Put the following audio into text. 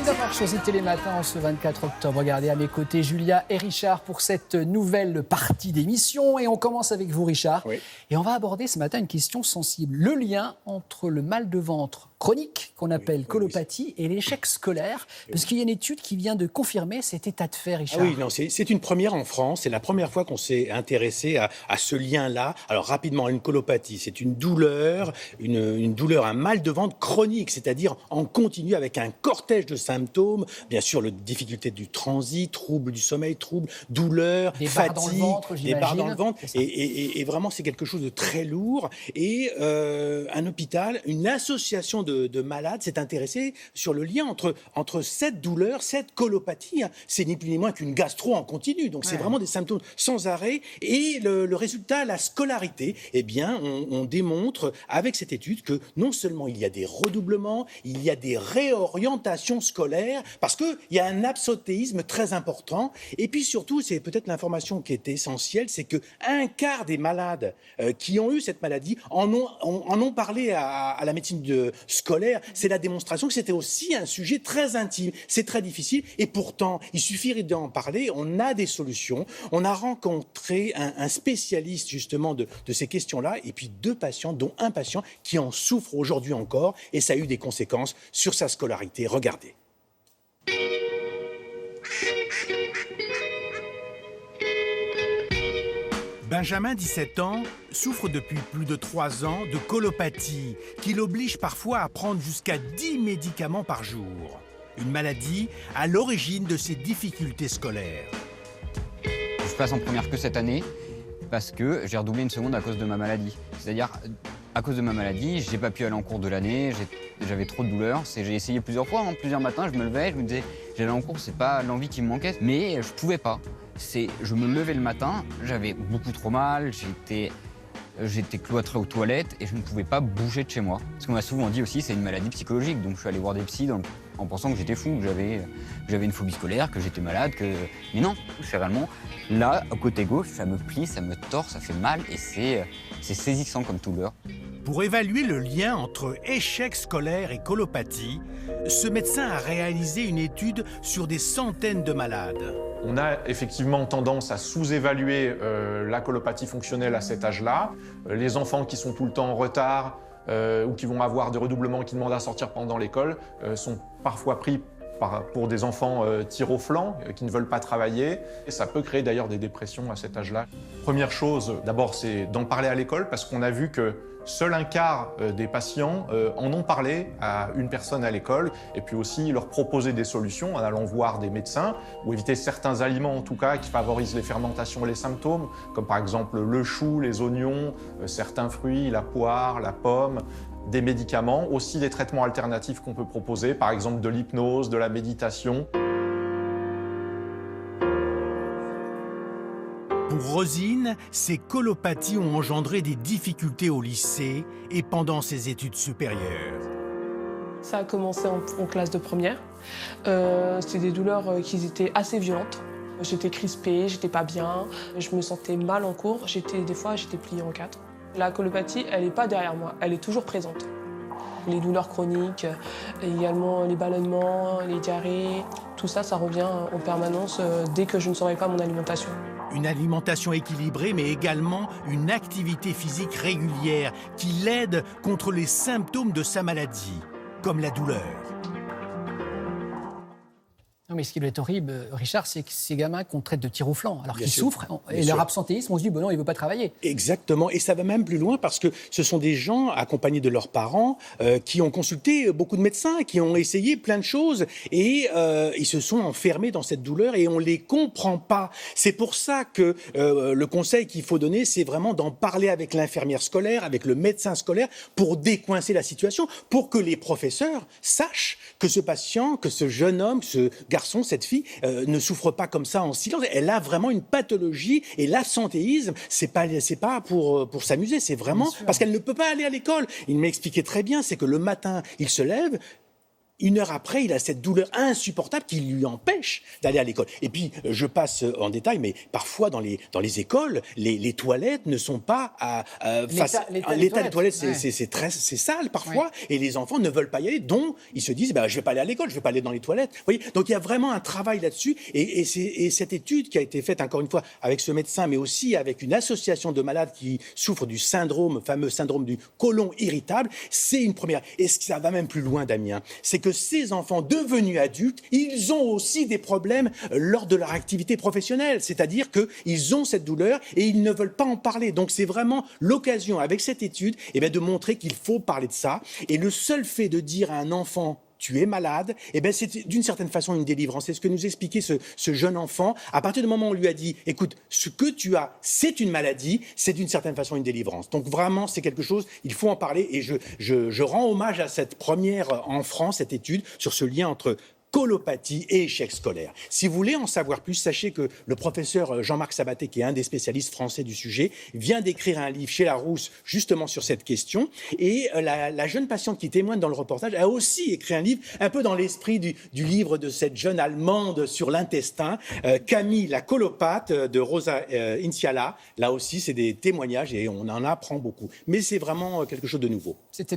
d'avoir choisi Télématin en ce 24 octobre. Regardez à mes côtés Julia et Richard pour cette nouvelle partie d'émission. Et on commence avec vous, Richard. Oui. Et on va aborder ce matin une question sensible. Le lien entre le mal de ventre chronique, qu'on appelle colopathie, et l'échec scolaire. Parce qu'il y a une étude qui vient de confirmer cet état de fait, Richard. Ah oui, non, c'est une première en France. C'est la première fois qu'on s'est intéressé à ce lien-là. Alors, rapidement, une colopathie, c'est une douleur, un mal de ventre chronique, c'est-à-dire en continu avec un cortège de symptômes. Bien sûr, la difficulté du transit, trouble du sommeil, douleur, fatigue, des barres dans le ventre. Et vraiment, c'est quelque chose de très lourd. Et un hôpital, une association de malades s'est intéressée sur le lien entre cette douleur, cette colopathie. C'est ni plus ni moins qu'une gastro en continu. Donc, c'est vraiment des symptômes sans arrêt. Et le résultat, la scolarité, eh bien, on démontre avec cette étude que non seulement il y a des redoublements, il y a des réorientations scolaires, parce qu'il y a un absentéisme très important. Et puis surtout, c'est peut-être l'information qui est essentielle, c'est qu'un quart des malades qui ont eu cette maladie en ont parlé à la médecine scolaire. C'est la démonstration que c'était aussi un sujet très intime. C'est très difficile. Et pourtant, il suffirait d'en parler. On a des solutions. On a rencontré un spécialiste justement de ces questions-là, et puis 2 patients, dont un patient qui en souffre aujourd'hui encore, et ça a eu des conséquences sur sa scolarité. Regardez. Benjamin, 17 ans, souffre depuis plus de 3 ans de colopathie qui l'oblige parfois à prendre jusqu'à 10 médicaments par jour. Une maladie à l'origine de ses difficultés scolaires. Je passe en première que cette année parce que j'ai redoublé une seconde à cause de ma maladie. C'est-à-dire, à cause de ma maladie, j'ai pas pu aller en cours de l'année, j'avais trop de douleurs. J'ai essayé plusieurs fois, plusieurs matins, je me levais, je me disais, j'allais en cours, c'est pas l'envie qui me manquait, mais je pouvais pas. Je me levais le matin, j'avais beaucoup trop mal, j'étais cloîtré aux toilettes et je ne pouvais pas bouger de chez moi. Parce qu'on m'a souvent dit aussi c'est une maladie psychologique, donc je suis allé voir des psys en pensant que j'étais fou, que j'avais une phobie scolaire, que j'étais malade, mais non, c'est réellement là, au côté gauche, ça me plie, ça me tord, ça fait mal et c'est saisissant comme douleur. Pour évaluer le lien entre échec scolaire et colopathie, ce médecin a réalisé une étude sur des centaines de malades. On a effectivement tendance à sous-évaluer la colopathie fonctionnelle à cet âge-là. Les enfants qui sont tout le temps en retard ou qui vont avoir des redoublements qui demandent à sortir pendant l'école sont parfois pris pour des enfants tir au flanc, qui ne veulent pas travailler. Et ça peut créer d'ailleurs des dépressions à cet âge-là. Première chose, d'abord, c'est d'en parler à l'école parce qu'on a vu que seul un quart des patients en ont parlé à une personne à l'école et puis aussi leur proposer des solutions en allant voir des médecins ou éviter certains aliments en tout cas qui favorisent les fermentations et les symptômes comme par exemple le chou, les oignons, certains fruits, la poire, la pomme, des médicaments, aussi des traitements alternatifs qu'on peut proposer, par exemple de l'hypnose, de la méditation. Pour Rosine, ces colopathies ont engendré des difficultés au lycée et pendant ses études supérieures. Ça a commencé en classe de première. C'était des douleurs qui étaient assez violentes. J'étais crispée, j'étais pas bien, je me sentais mal en cours. Des fois, j'étais pliée en 4. La colopathie, elle n'est pas derrière moi, elle est toujours présente. Les douleurs chroniques, également les ballonnements, les diarrhées, tout ça, ça revient en permanence dès que je ne surveille pas mon alimentation. Une alimentation équilibrée, mais également une activité physique régulière qui l'aide contre les symptômes de sa maladie, comme la douleur. Non, mais ce qui doit être horrible, Richard, c'est que ces gamins qu'on traite de tir au flanc, alors qu'ils souffrent, et sûr. leur absentéisme, on se dit, bon non, il ne veut pas travailler. Exactement, et ça va même plus loin parce que ce sont des gens accompagnés de leurs parents qui ont consulté beaucoup de médecins, qui ont essayé plein de choses et ils se sont enfermés dans cette douleur et on les comprend pas. C'est pour ça que le conseil qu'il faut donner, c'est vraiment d'en parler avec l'infirmière scolaire, avec le médecin scolaire pour décoincer la situation, pour que les professeurs sachent que ce patient, que ce jeune homme, ce garçon, cette fille, ne souffre pas comme ça en silence. Elle a vraiment une pathologie et l'absentéisme, c'est pas pour s'amuser, c'est vraiment parce qu'elle ne peut pas aller à l'école. Il m'expliquait très bien, c'est que le matin, il se lève, 1 heure après, il a cette douleur insupportable qui lui empêche d'aller à l'école. Et puis, je passe en détail, mais parfois dans les écoles, les toilettes ne sont pas l'état des toilettes, c'est sale parfois, et les enfants ne veulent pas y aller, donc ils se disent, je vais pas aller à l'école, je vais pas aller dans les toilettes. Vous voyez, donc il y a vraiment un travail là-dessus, et cette étude qui a été faite encore une fois avec ce médecin, mais aussi avec une association de malades qui souffrent du fameux syndrome du côlon irritable, c'est une première. Et ça va même plus loin, Damien, c'est que ces enfants devenus adultes, ils ont aussi des problèmes lors de leur activité professionnelle. C'est-à-dire qu'ils ont cette douleur et ils ne veulent pas en parler. Donc c'est vraiment l'occasion, avec cette étude, de montrer qu'il faut parler de ça. Et le seul fait de dire à un enfant tu es malade, c'est d'une certaine façon une délivrance. C'est ce que nous expliquait ce jeune enfant. À partir du moment où on lui a dit, écoute, ce que tu as, c'est une maladie, c'est d'une certaine façon une délivrance. Donc vraiment, c'est quelque chose, il faut en parler. Et je rends hommage à cette première en France, cette étude sur ce lien entre colopathie et échec scolaire. Si vous voulez en savoir plus, sachez que le professeur Jean-Marc Sabaté, qui est un des spécialistes français du sujet, vient d'écrire un livre chez Larousse justement sur cette question. Et la jeune patiente qui témoigne dans le reportage a aussi écrit un livre un peu dans l'esprit du livre de cette jeune Allemande sur l'intestin, Camille la colopathe de Rosa Inciala. Là aussi, c'est des témoignages et on en apprend beaucoup. Mais c'est vraiment quelque chose de nouveau. C'était